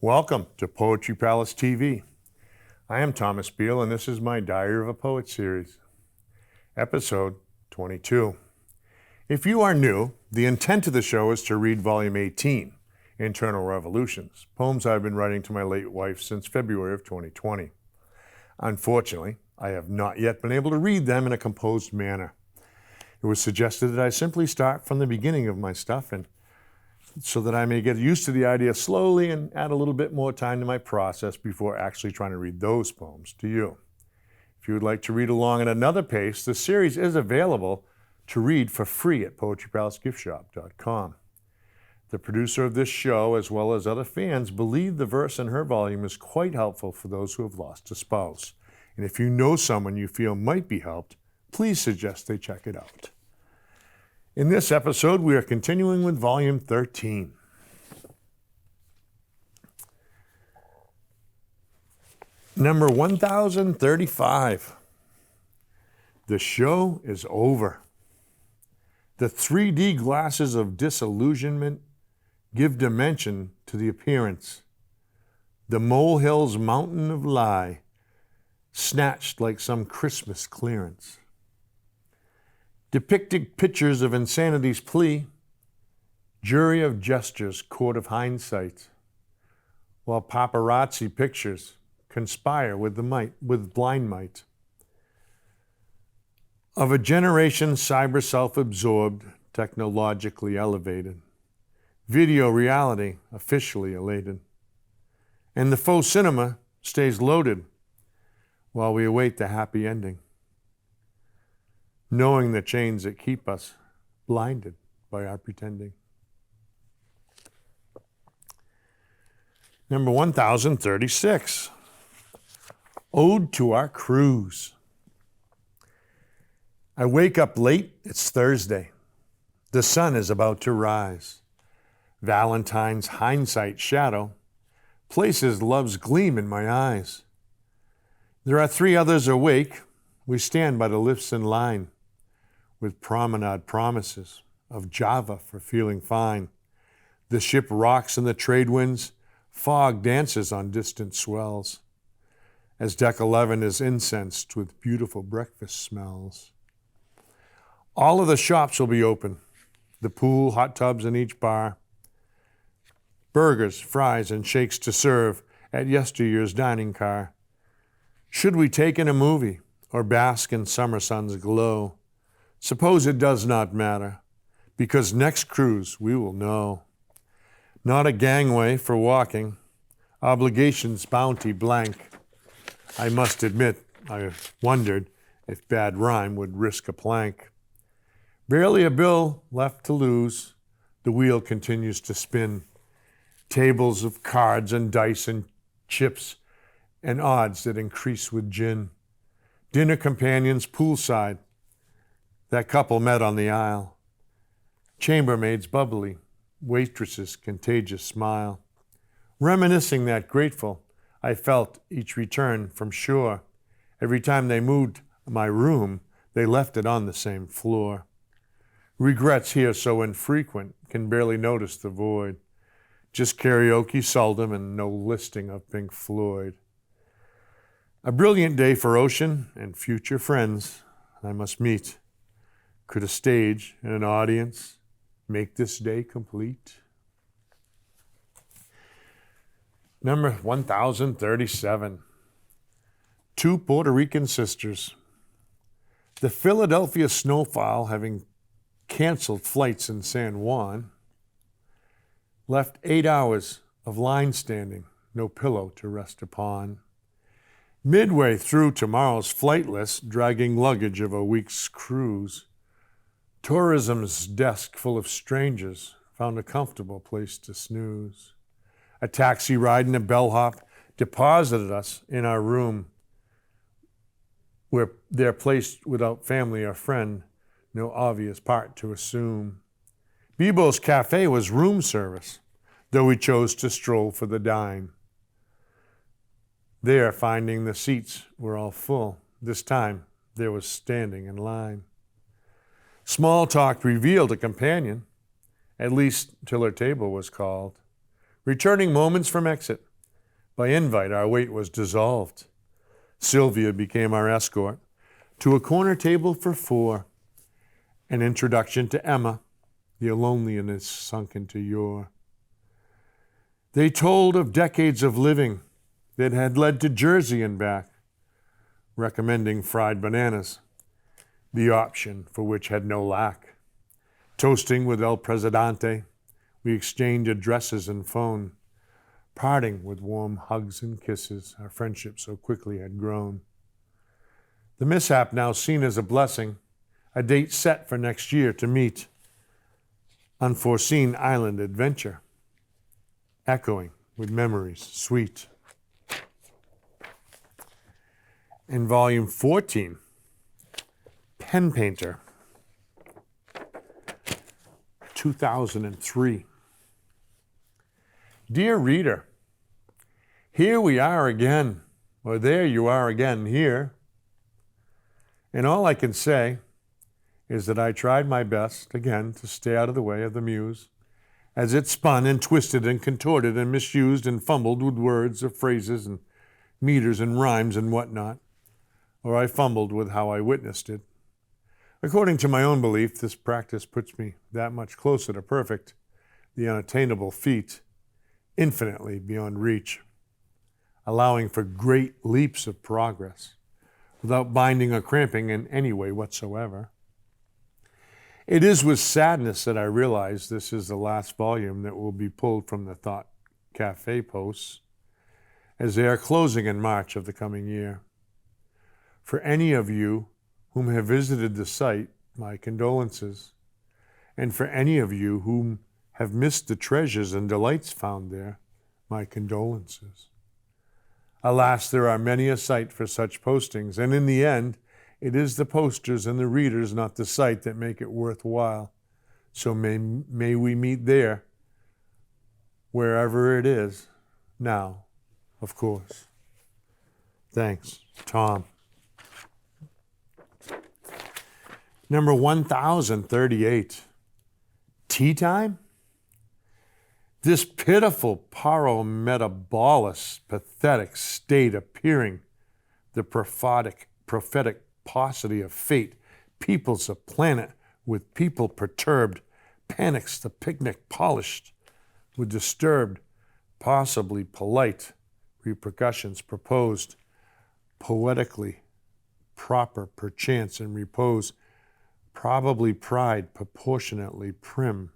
Welcome to Poetry Palace TV. I am Thomas Beal, and this is my Diary of a Poet series, episode 22. If you are new, the intent of the show is to read Volume 18, Internal Revolutions, poems I've been writing to my late wife since February of 2020. Unfortunately, I have not yet been able to read them in a composed manner. It was suggested that I simply start from the beginning of my stuff and so that I may get used to the idea slowly and add a little bit more time to my process before actually trying to read those poems to you. If you would like to read along at another pace, the series is available to read for free at poetrypalacegiftshop.com. The producer of this show, as well as other fans, believe the verse in her volume is quite helpful for those who have lost a spouse. And if you know someone you feel might be helped, please suggest they check it out. In this episode, we are continuing with Volume 13. Number 1035. The show is over. The 3D glasses of disillusionment give dimension to the appearance. The molehill's mountain of lie, snatched like some Christmas clearance. Depicting pictures of insanity's plea, jury of gestures, court of hindsight, while paparazzi pictures conspire with blind might. Of a generation cyber self-absorbed, technologically elevated, video reality officially elated, and the faux cinema stays loaded while we await the happy ending, knowing the chains that keep us blinded by our pretending. Number 1036, Ode to Our Cruise. I wake up late, it's Thursday. The sun is about to rise. Valentine's hindsight shadow places love's gleam in my eyes. There are 3 others awake. We stand by the lifts in line, with promenade promises of Java for feeling fine. The ship rocks in the trade winds, fog dances on distant swells, as Deck 11 is incensed with beautiful breakfast smells. All of the shops will be open, the pool, hot tubs in each bar, burgers, fries, and shakes to serve at yesteryear's dining car. Should we take in a movie or bask in summer sun's glow? Suppose it does not matter, because next cruise we will know. Not a gangway for walking, obligations bounty blank. I must admit, I wondered if bad rhyme would risk a plank. Barely a bill left to lose, the wheel continues to spin. Tables of cards and dice and chips and odds that increase with gin. Dinner companions poolside, that couple met on the aisle. Chambermaids bubbly, waitresses contagious smile. Reminiscing that grateful, I felt each return from shore. Every time they moved my room, they left it on the same floor. Regrets here so infrequent, can barely notice the void. Just karaoke seldom and no listing of Pink Floyd. A brilliant day for ocean and future friends I must meet. Could a stage and an audience make this day complete? Number 1037, 2 Puerto Rican sisters. The Philadelphia snowfall, having canceled flights in San Juan, left 8 hours of line standing, no pillow to rest upon. Midway through tomorrow's flight list, dragging luggage of a week's cruise, tourism's desk full of strangers found a comfortable place to snooze. A taxi ride and a bellhop deposited us in our room, where they're placed without family or friend, no obvious part to assume. Bebo's Cafe was room service, though we chose to stroll for the dine. There, finding the seats were all full. This time, there was standing in line. Small talk revealed a companion, at least till her table was called. Returning moments from exit, by invite our wait was dissolved. Sylvia became our escort to a corner table for four. An introduction to Emma, the loneliness sunk into yore. They told of decades of living that had led to Jersey and back, recommending fried bananas, the option for which had no lack. Toasting with El Presidente, we exchanged addresses and phone, parting with warm hugs and kisses, our friendship so quickly had grown. The mishap now seen as a blessing, a date set for next year to meet. Unforeseen island adventure, echoing with memories sweet. In volume 14, Pen Painter, 2003. Dear reader, here we are again, or there you are again here. And all I can say is that I tried my best, again, to stay out of the way of the muse, as it spun and twisted and contorted and misused and fumbled with words or phrases and meters and rhymes and whatnot, or I fumbled with how I witnessed it. According to my own belief, this practice puts me that much closer to perfect, the unattainable feat, infinitely beyond reach, allowing for great leaps of progress without binding or cramping in any way whatsoever. It is with sadness that I realize this is the last volume that will be pulled from the Thought Cafe posts, as they are closing in March of the coming year. For any of you whom have visited the site, my condolences. And for any of you whom have missed the treasures and delights found there, my condolences. Alas, there are many a site for such postings, and in the end, it is the posters and the readers, not the site, that make it worthwhile. So may we meet there, wherever it is, now, of course. Thanks, Tom. Number 1038, Tea Time? This pitiful parometabolous, pathetic state appearing, the prophetic paucity of fate, peoples a planet with people perturbed, panics the picnic polished, with disturbed, possibly polite repercussions proposed, poetically proper perchance in repose, probably pride proportionately prim,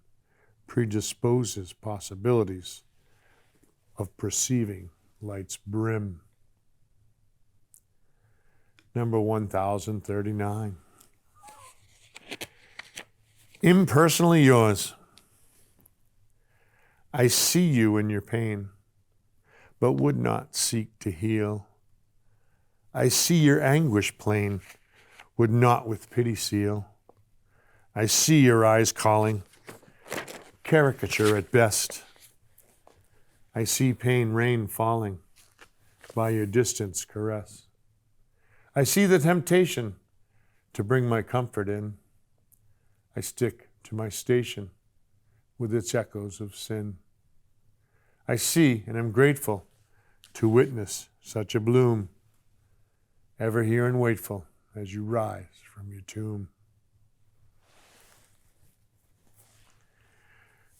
predisposes possibilities of perceiving light's brim. Number 1039. Impersonally yours. I see you in your pain, but would not seek to heal. I see your anguish plain, would not with pity seal. I see your eyes calling, caricature at best. I see pain rain falling by your distance caress. I see the temptation to bring my comfort in. I stick to my station with its echoes of sin. I see and am grateful to witness such a bloom, ever here and waitful as you rise from your tomb.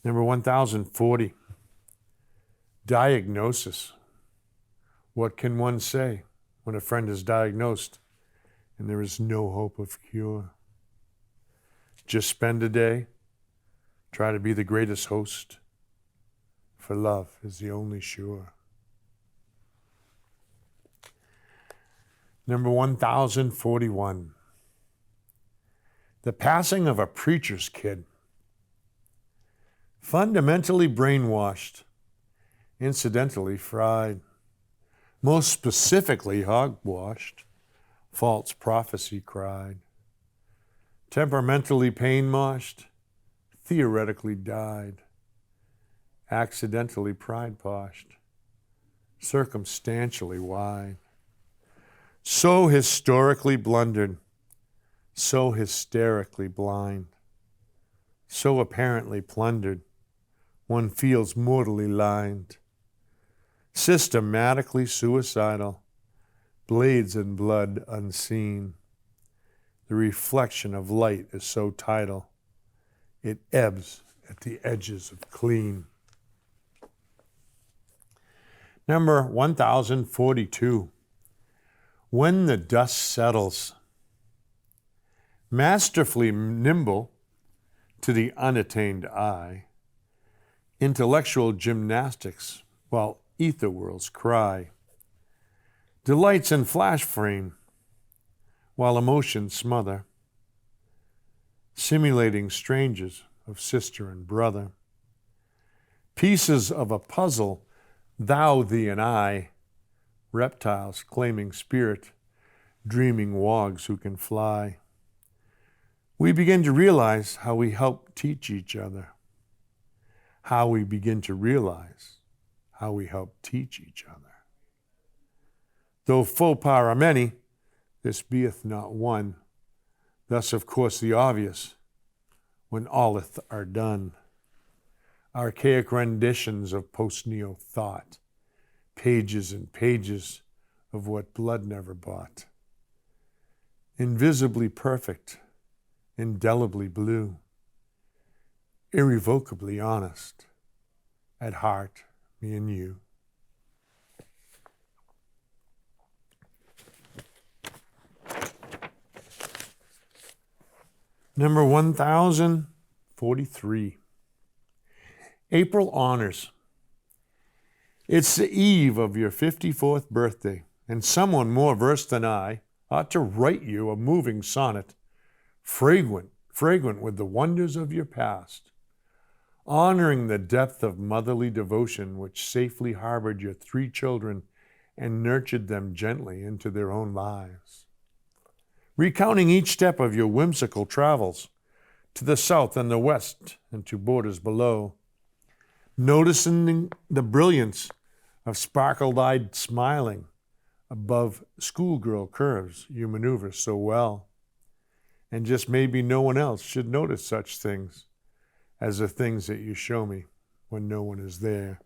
Number 1040, diagnosis. What can one say when a friend is diagnosed and there is no hope of cure? Just spend a day, try to be the greatest host, for love is the only sure. Number 1041, the passing of a preacher's kid. Fundamentally brainwashed, incidentally fried, most specifically hogwashed, false prophecy cried, temperamentally pain-moshed, theoretically died, accidentally pride-poshed, circumstantially wide, so historically blundered, so hysterically blind, so apparently plundered, one feels mortally lined. Systematically suicidal, blades and blood unseen. The reflection of light is so tidal, it ebbs at the edges of clean. Number 1042. When the dust settles. Masterfully nimble to the unattained eye, intellectual gymnastics while ether worlds cry, delights in flash frame while emotions smother, simulating strangers of sister and brother, pieces of a puzzle, thou, thee, and I, reptiles claiming spirit, dreaming wogs who can fly. We begin to realize how we help teach each other, how we begin to realize how we help teach each other. Though faux pas are many, this beeth not one. Thus, of course, the obvious, when alleth are done. Archaic renditions of post-neo thought, pages and pages of what blood never bought. Invisibly perfect, indelibly blue, irrevocably honest, at heart, me and you. Number 1043. April honors. It's the eve of your 54th birthday, and someone more versed than I ought to write you a moving sonnet, fragrant with the wonders of your past, honoring the depth of motherly devotion which safely harbored your 3 children and nurtured them gently into their own lives. Recounting each step of your whimsical travels to the south and the west and to borders below, noticing the brilliance of sparkle-eyed smiling above schoolgirl curves you maneuver so well, and just maybe no one else should notice such things as the things that you show me when no one is there.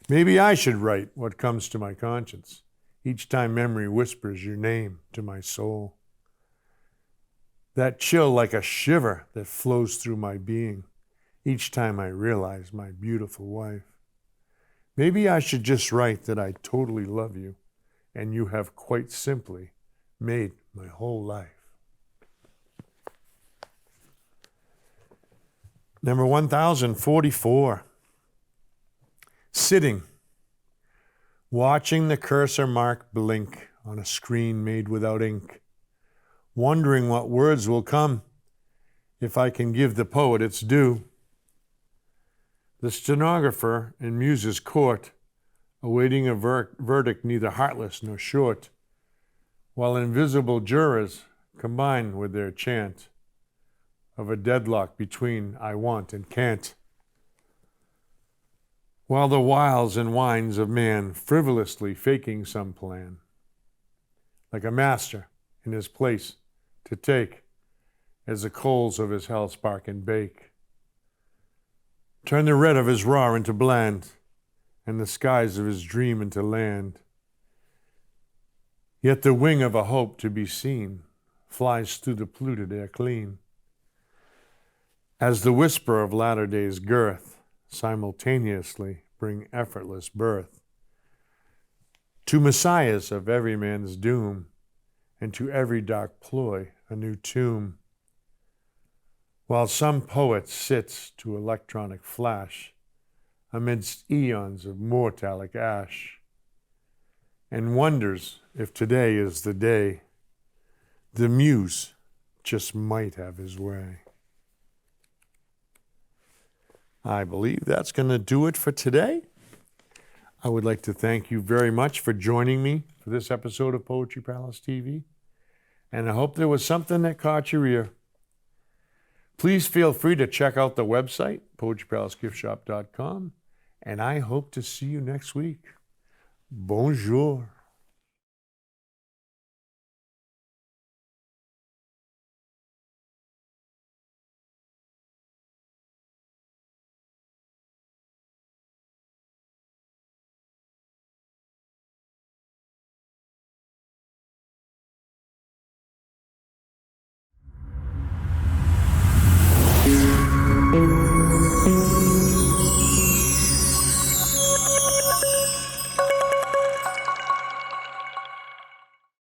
Maybe I should write what comes to my conscience each time memory whispers your name to my soul. That chill like a shiver that flows through my being each time I realize my beautiful wife. Maybe I should just write that I totally love you and you have quite simply made my whole life. Number 1044. Sitting, watching the cursor mark blink on a screen made without ink, wondering what words will come if I can give the poet its due. The stenographer in Muse's court, awaiting a verdict neither heartless nor short, while invisible jurors combine with their chant of a deadlock between I want and can't. While the wiles and wines of man frivolously faking some plan, like a master in his place to take as the coals of his hell spark and bake. Turn the red of his raw into bland, and the skies of his dream into land. Yet the wing of a hope to be seen flies through the polluted air clean, as the whisper of latter days girth simultaneously bring effortless birth to messiahs of every man's doom, and to every dark ploy a new tomb. While some poet sits to electronic flash amidst eons of mortalic ash, and wonders if today is the day the muse just might have his way. I believe that's going to do it for today. I would like to thank you very much for joining me for this episode of Poetry Palace TV, and I hope there was something that caught your ear. Please feel free to check out the website, poetrypalacegiftshop.com, and I hope to see you next week. Bonjour.